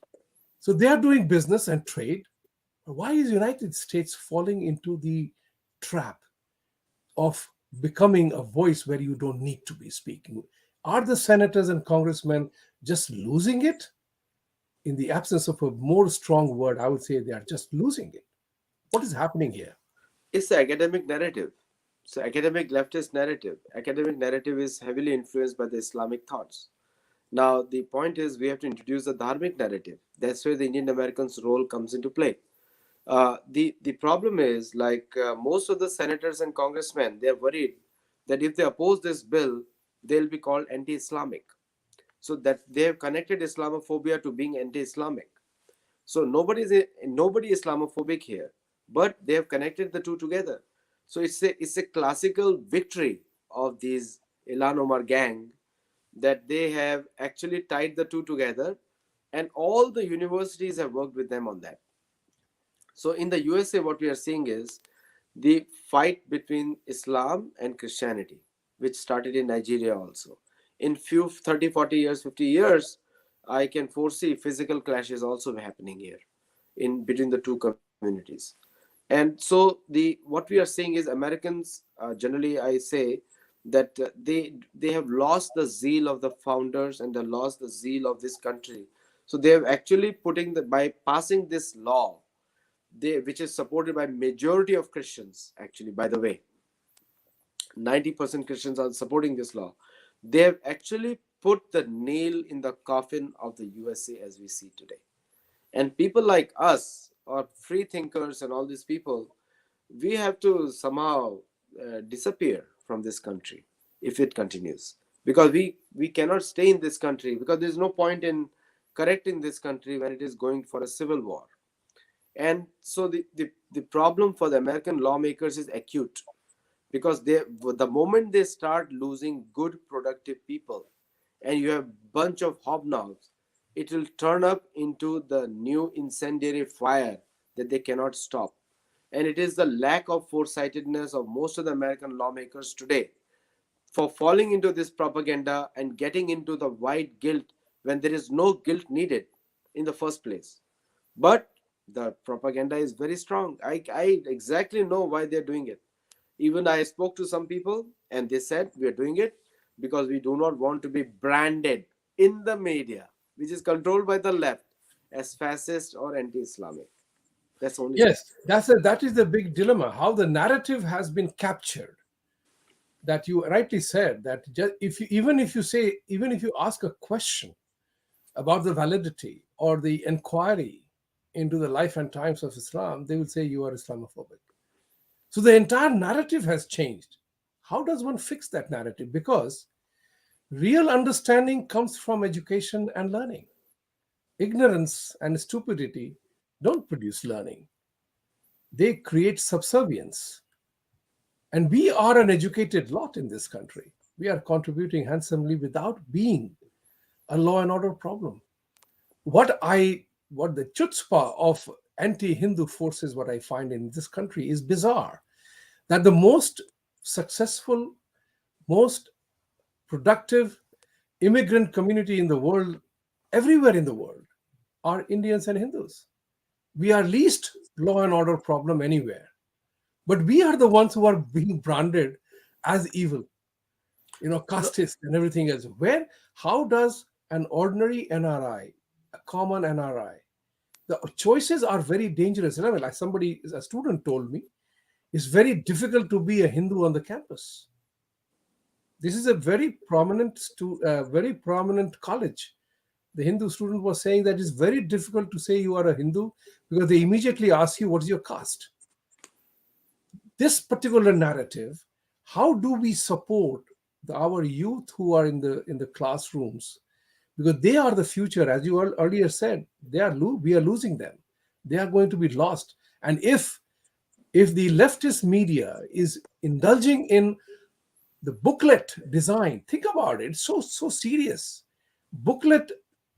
So they are doing business and trade. Why is United States falling into the trap of becoming a voice where you don't need to be speaking? Are the senators and congressmen just losing it? In the absence of a more strong word, I would say they are just losing it. What is happening here? It's the academic narrative. So academic leftist narrative. Academic narrative is heavily influenced by the Islamic thoughts. Now, the point is we have to introduce the Dharmic narrative. That's where the Indian Americans' role comes into play. The problem is, most of the senators and congressmen, they're worried that if they oppose this bill, they'll be called anti-Islamic. So that they have connected Islamophobia to being anti-Islamic. So nobody Islamophobic here, but they have connected the two together. So it's a classical victory of these Ilan Omar gang, that they have actually tied the two together, and all the universities have worked with them on that. So in the USA, what we are seeing is the fight between Islam and Christianity, which started in Nigeria also. In 30, 40 years, 50 years, I can foresee physical clashes also happening here in between the two communities. And so what we are seeing is Americans, generally I say, that they have lost the zeal of the founders, and they lost the zeal of this country. So they have actually by passing this law, which is supported by majority of Christians, actually, by the way, 90% Christians are supporting this law. They have actually put the nail in the coffin of the USA as we see today. And people like us, or free thinkers and all these people, we have to somehow disappear from this country if it continues, because we cannot stay in this country, because there's no point in correcting this country when it is going for a civil war. And so the problem for the American lawmakers is acute, because the moment they start losing good productive people, and you have a bunch of hobnobs, it will turn up into the new incendiary fire that they cannot stop. And it is the lack of foresightedness of most of the American lawmakers today for falling into this propaganda and getting into the white guilt when there is no guilt needed in the first place. But the propaganda is very strong. I exactly know why they're doing it. Even I spoke to some people, and they said we are doing it because we do not want to be branded in the media, which is controlled by the left, as fascist or anti-Islamic. That's only. Yes, that is the big dilemma, how the narrative has been captured. That you rightly said, that even if you ask a question about the validity or the inquiry into the life and times of Islam, they will say you are Islamophobic. So the entire narrative has changed. How does one fix that narrative? Because real understanding comes from education and learning. Ignorance and stupidity don't produce learning, they create subservience. And we are an educated lot in this country. We are contributing handsomely without being a law and order problem. What the chutzpah of anti-Hindu forces, what I find in this country is bizarre. That the most successful, most productive immigrant community in the world, everywhere in the world, are Indians and Hindus. We are least law and order problem anywhere. But we are the ones who are being branded as evil, casteist and everything else. How does an ordinary NRI, a common NRI, the choices are very dangerous. Like a student told me, it's very difficult to be a Hindu on the campus. This is a very prominent college. The Hindu student was saying that it's very difficult to say you are a Hindu because they immediately ask you, what's your caste? This particular narrative, how do we support our youth who are in the classrooms? Because they are the future, as you earlier said. We are losing them. They are going to be lost. And if the leftist media is indulging in the booklet design, think about it. It's so serious. Booklet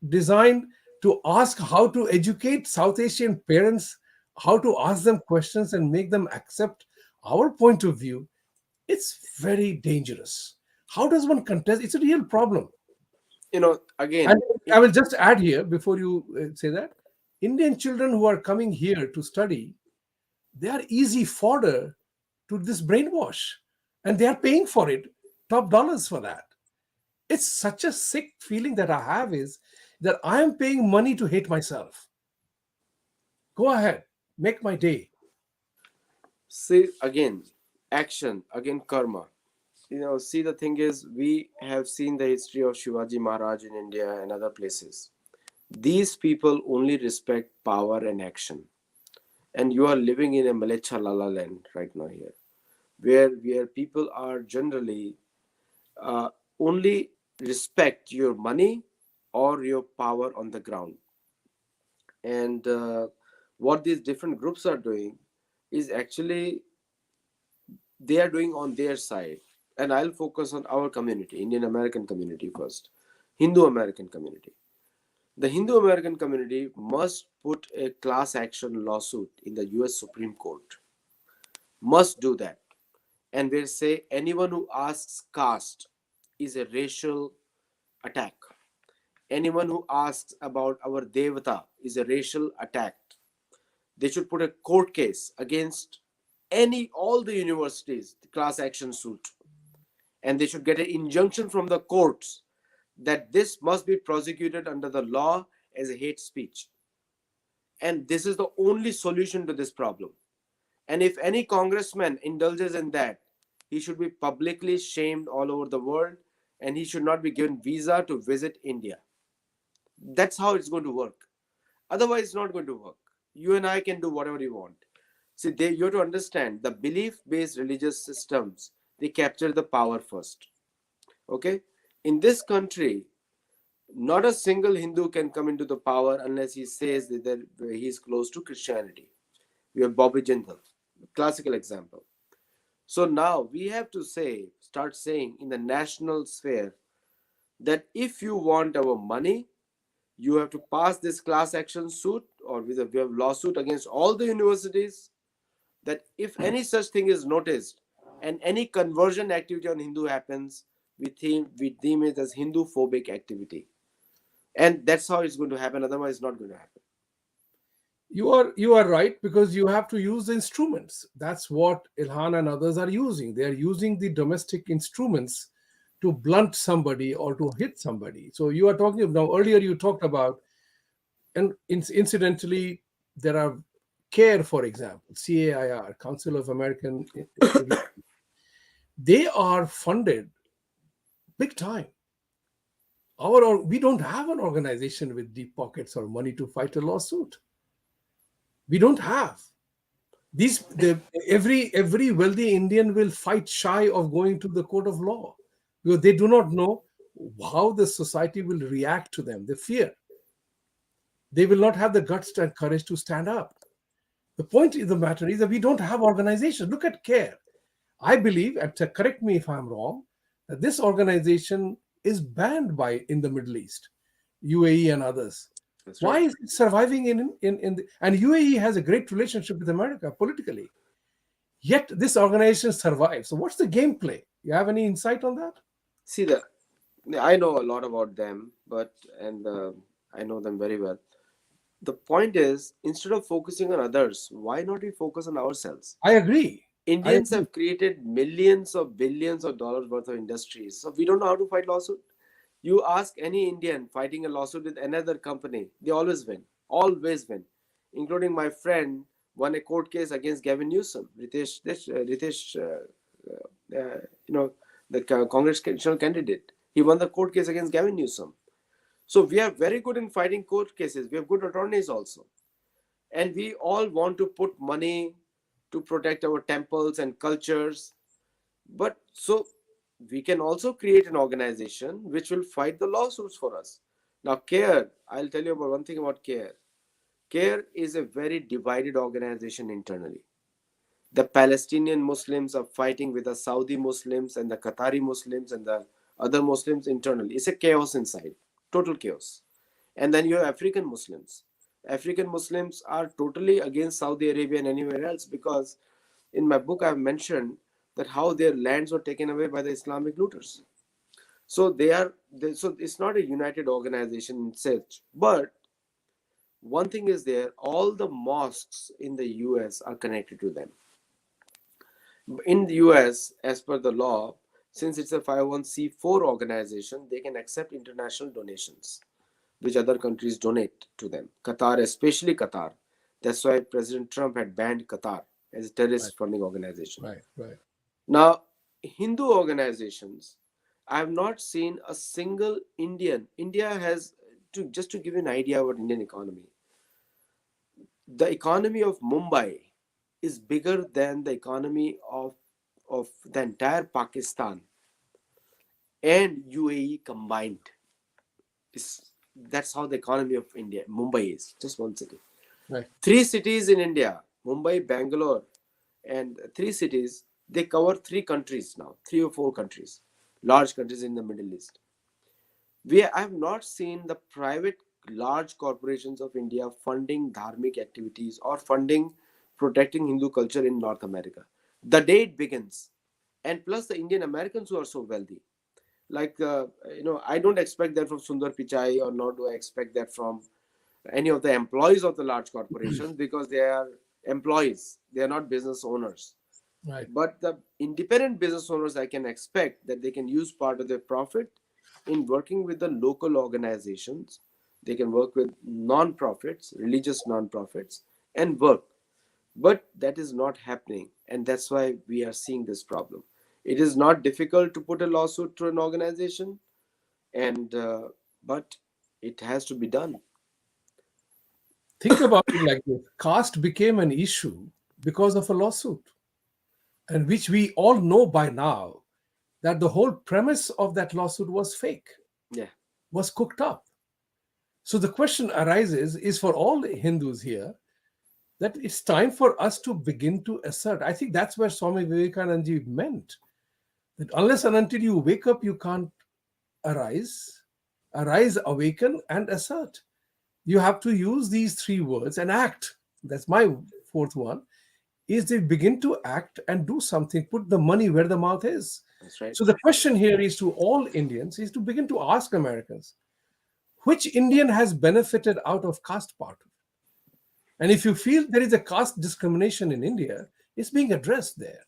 designed to ask how to educate South Asian parents, how to ask them questions and make them accept our point of view. It's very dangerous. How does one contest? It's a real problem. Again, And I will just add here before you say that Indian children who are coming here to study, they are easy fodder to this brainwash, and they are paying for it, top dollars for that. It's such a sick feeling that I have, is that I am paying money to hate myself. Go ahead, make my day. see, again, action, again, karma. See, the thing is, we have seen the history of Shivaji Maharaj in India and other places. These people only respect power and action. And you are living in a Malecha Lala land right now here, where people are generally only respect your money or your power on the ground. And what these different groups are doing is actually they are doing on their side. And I'll focus on our community, Indian American community first, Hindu American community. The Hindu American community must put a class action lawsuit in the US Supreme Court. Must do that. And we'll say anyone who asks caste is a racial attack. Anyone who asks about our Devata is a racial attack. They should put a court case against all the universities, the class action suit. And they should get an injunction from the courts that this must be prosecuted under the law as a hate speech. And this is the only solution to this problem. And if any congressman indulges in that, he should be publicly shamed all over the world, and he should not be given visa to visit India. That's how it's going to work. Otherwise, it's not going to work. You and I can do whatever you want. See, you have to understand the belief-based religious systems, they capture the power first. Okay? In this country, not a single Hindu can come into the power unless he says that he is close to Christianity. We have Bobby Jindal, classical example. So now we have to start saying in the national sphere that if you want our money, you have to pass this class action suit, or we have lawsuit against all the universities, that if any such thing is noticed and any conversion activity on Hindu happens, we deem it as Hindu phobic activity. And that's how it's going to happen. Otherwise, it's not going to happen. You are right, because you have to use the instruments. That's what Ilhan and others are using. They are using the domestic instruments to blunt somebody or to hit somebody. So you are talking now. Earlier you talked about, and incidentally, there are CARE, for example, CAIR, Council of American. They are funded big time. We don't have an organization with deep pockets or money to fight a lawsuit. We don't have. Every wealthy Indian will fight shy of going to the court of law because they do not know how the society will react to them. They fear. They will not have the guts and courage to stand up. The point of the matter is that we don't have organization. Look at CARE. I believe, and to correct me if I'm wrong, that this organization is banned by in the Middle East, UAE and others. That's Why right. is it surviving in the, and UAE has a great relationship with America politically. Yet this organization survives. So what's the gameplay? You have any insight on that? See, I know a lot about them, but and I know them very well. The point is, instead of focusing on others, why not we focus on ourselves? I agree. I Indians agree. have created millions of billions of dollars worth of industries, so we don't know how to fight lawsuit. You ask any Indian fighting a lawsuit with another company, they always win, including my friend won a court case against Gavin Newsom, Ritesh, the congressional candidate. He won the court case against Gavin Newsom. So we are very good in fighting court cases. We have good attorneys also. And we all want to put money to protect our temples and cultures. But so we can also create an organization which will fight the lawsuits for us. Now, CARE, I'll tell you about one thing about CARE. CARE is a very divided organization internally. The Palestinian Muslims are fighting with the Saudi Muslims and the Qatari Muslims and the other Muslims internally. It's a chaos inside, total chaos. And then you have African Muslims. African Muslims are totally against Saudi Arabia and anywhere else because in my book I've mentioned that how their lands were taken away by the Islamic looters. So so it's not a united organization in such. But one thing is there, all the mosques in the US are connected to them. In the US, as per the law, since it's a 501c4 organization, they can accept international donations, which other countries donate to them. Qatar, especially Qatar. That's why President Trump had banned Qatar as a terrorist funding organization. Right. Now, Hindu organizations, I have not seen a single Indian. India has, just to give you an idea about Indian economy, the economy of Mumbai is bigger than the economy of the entire Pakistan and UAE combined. That's how the economy of India, Mumbai is, just one city. Right. 3 cities in India, Mumbai, Bangalore, and 3 cities, they cover 3 countries now, 3 or 4 countries, large countries in the Middle East. I have not seen the private large corporations of India funding Dharmic activities or funding protecting Hindu culture in North America. The day it begins, and plus the Indian Americans who are so wealthy, like I don't expect that from Sundar Pichai, or nor do I expect that from any of the employees of the large corporations because they are employees, they are not business owners. Right. But the independent business owners, I can expect that they can use part of their profit in working with the local organizations. They can work with non-profits, religious non-profits, and work. But that is not happening, and that's why we are seeing this problem. It is not difficult to put a lawsuit to an organization, and but it has to be done. Think about it like this. Caste became an issue because of a lawsuit, and which we all know by now that the whole premise of that lawsuit was fake, Yeah, was cooked up. So the question arises is for all the Hindus here that it's time for us to begin to assert. I think that's where Swami Vivekananda meant that unless and until you wake up, you can't arise, awaken, and assert. You have to use these 3 words and act. That's my 4th one, is they begin to act and do something, put the money where the mouth is. that's right. So the question here is to all Indians is to begin to ask Americans, which Indian has benefited out of caste part? And if you feel there is a caste discrimination in India, it's being addressed there.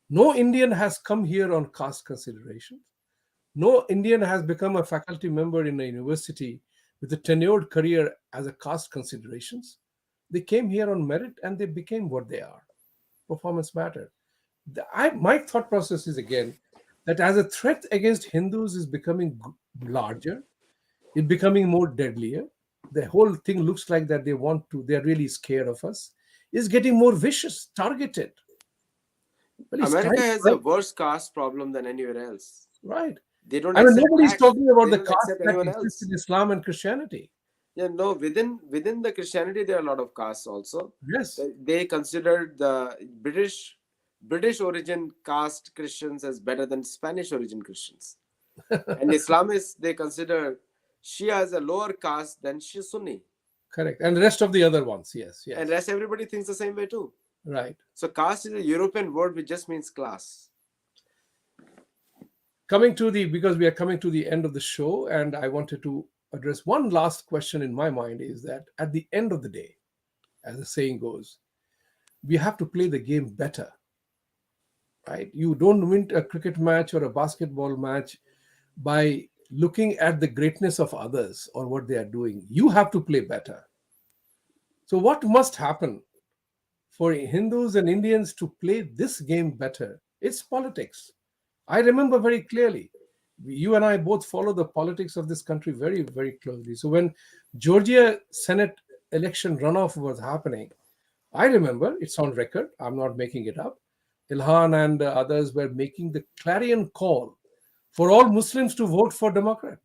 No Indian has come here on caste considerations. No Indian has become a faculty member in a university with a tenured career as a caste considerations. They came here on merit and they became what they are. Performance mattered. My thought process is again that as a threat against Hindus is becoming larger, it's becoming more deadlier. The whole thing looks like that they're really scared of us. is getting more vicious, targeted. Well, it's America time, has a right? worse caste problem than anywhere else. Right. They don't I mean, accept nobody's blacks. talking about They the don't caste accept that anyone exists else. in Islam and Christianity. Yeah, no. Within the Christianity, there are a lot of castes also. Yes. They consider the British origin caste Christians as better than Spanish origin Christians. And Islamists, they consider Shia as a lower caste than Sunni. Correct. And the rest of the other ones, yes, And yes. rest everybody thinks the same way too. Right. So caste is a European word which just means class. Because we are coming to the end of the show, and I wanted to address one last question in my mind, is that at the end of the day, as the saying goes, we have to play the game better, right? You don't win a cricket match or a basketball match by looking at the greatness of others or what they are doing. You have to play better. So what must happen for Hindus and Indians to play this game better? It's politics. I remember very clearly, you and I both follow the politics of this country very, very closely. So when Georgia Senate election runoff was happening, I remember, it's on record, I'm not making it up, Ilhan and others were making the clarion call for all Muslims to vote for Democrat.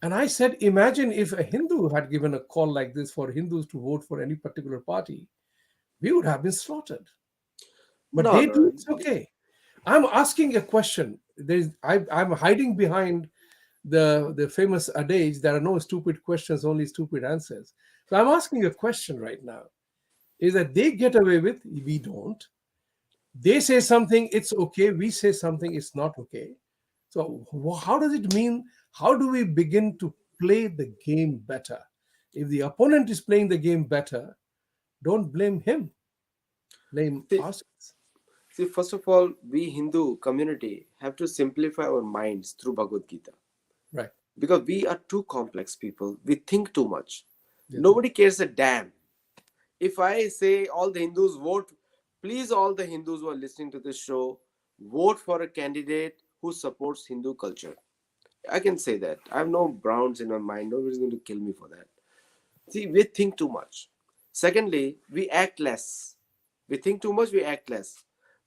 And I said, imagine if a Hindu had given a call like this for Hindus to vote for any particular party, we would have been slaughtered. But No, they no. do, it's okay. I'm asking a question. I'm hiding behind the famous adage, there are no stupid questions, only stupid answers. So I'm asking a question right now, is that they get away with, we don't. They say something, it's okay. We say something, it's not okay. So how does it mean? How do we begin to play the game better? If the opponent is playing the game better, don't blame him. Blame See, us. see, first of all, we Hindu community have to simplify our minds through Bhagavad Gita. Right. Because we are too complex people. We think too much. Yes. Nobody cares a damn. If I say all the Hindus vote, please, all the Hindus who are listening to this show, vote for a candidate who supports Hindu culture. I can say that. I have no browns in my mind. Nobody's going to kill me for that. See, we think too much. Secondly, we act less. We think too much, we act less.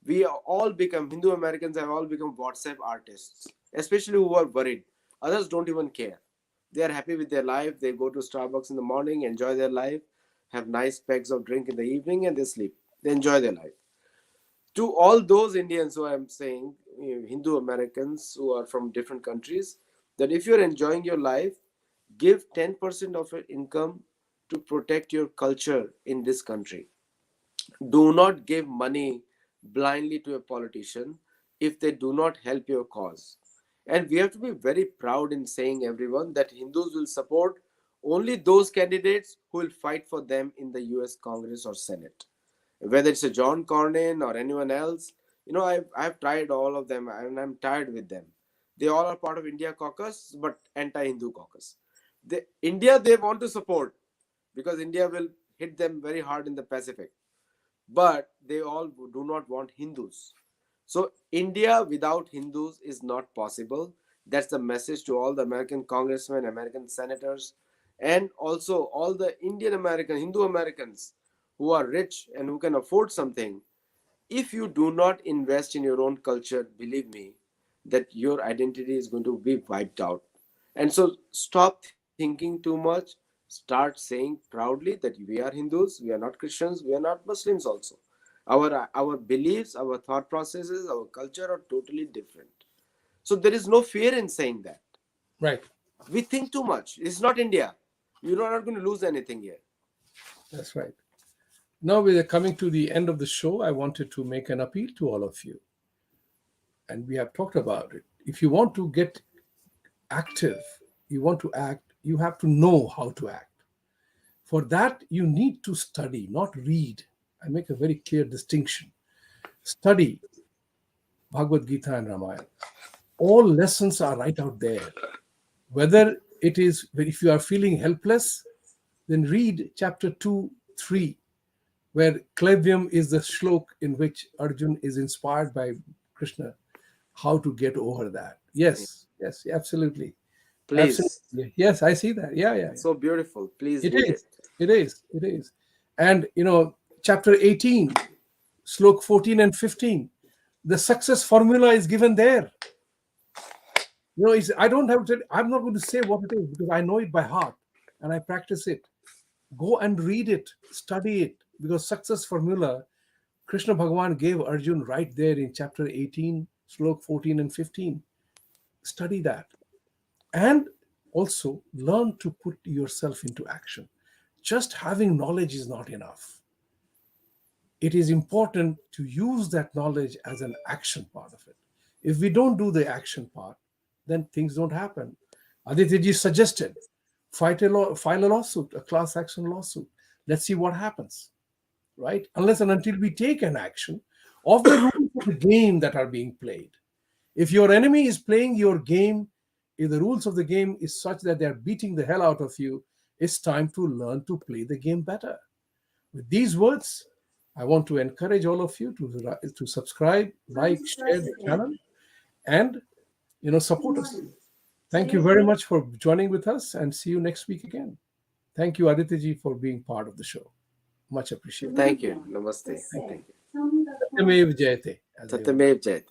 We all become, Hindu Americans have all become WhatsApp artists, especially who are worried. Others don't even care. They are happy with their life. They go to Starbucks in the morning, enjoy their life, have nice pegs of drink in the evening, and they sleep. They enjoy their life. To all those Indians who I'm saying, Hindu Americans who are from different countries, that if you're enjoying your life, give 10% of your income to protect your culture in this country. Do not give money blindly to a politician if they do not help your cause. And we have to be very proud in saying, everyone, that Hindus will support only those candidates who will fight for them in the US Congress or Senate. Whether it's a John Cornyn or anyone else, I've tried all of them and I'm tired with them. They all are part of India caucus, but anti-Hindu caucus. India, they want to support because India will hit them very hard in the Pacific. But they all do not want Hindus. So India without Hindus is not possible. That's the message to all the American congressmen, American senators, and also all the Indian American, Hindu Americans who are rich and who can afford something. If you do not invest in your own culture, believe me, that your identity is going to be wiped out. And so stop thinking too much. Start saying proudly that we are Hindus, we are not Christians, we are not Muslims also. Our beliefs, our thought processes, our culture are totally different. So there is no fear in saying that. Right. We think too much. It's not India. You're not going to lose anything here. That's right. Now we are coming to the end of the show. I wanted to make an appeal to all of you. And we have talked about it. If you want to get active, you want to act, you have to know how to act. For that, you need to study, not read. I make a very clear distinction. Study Bhagavad Gita and Ramayana. All lessons are right out there. Whether it is, if you are feeling helpless, then read chapter 2, 3, where Klevyam is the shlok in which Arjun is inspired by Krishna, how to get over that. Yes, absolutely. Please. Absolutely. Yes, I see that. Yeah. So beautiful. Please read it. It is. And, chapter 18, slok 14 and 15, the success formula is given there. I don't have to, I'm not going to say what it is because I know it by heart and I practice it. Go and read it, study it, because success formula, Krishna Bhagavan gave Arjun right there in chapter 18, slok 14 and 15. Study that. And also learn to put yourself into action. Just having knowledge is not enough. It is important to use that knowledge as an action part of it. If we don't do the action part, then things don't happen. Aditya ji suggested file a lawsuit, a class action lawsuit. Let's see what happens, right? Unless and until we take an action of the rules of the game that are being played. If your enemy is playing your game, if the rules of the game is such that they're beating the hell out of you, it's time to learn to play the game better. With these words, I want to encourage all of you to subscribe, like, share the channel, and support us. Thank you very much for joining with us, and see you next week again. Thank you, Aditya ji, for being part of the show. Much appreciated. Thank you. Namaste. Thank you. Satyamev Jayate. Satyamev Jayate.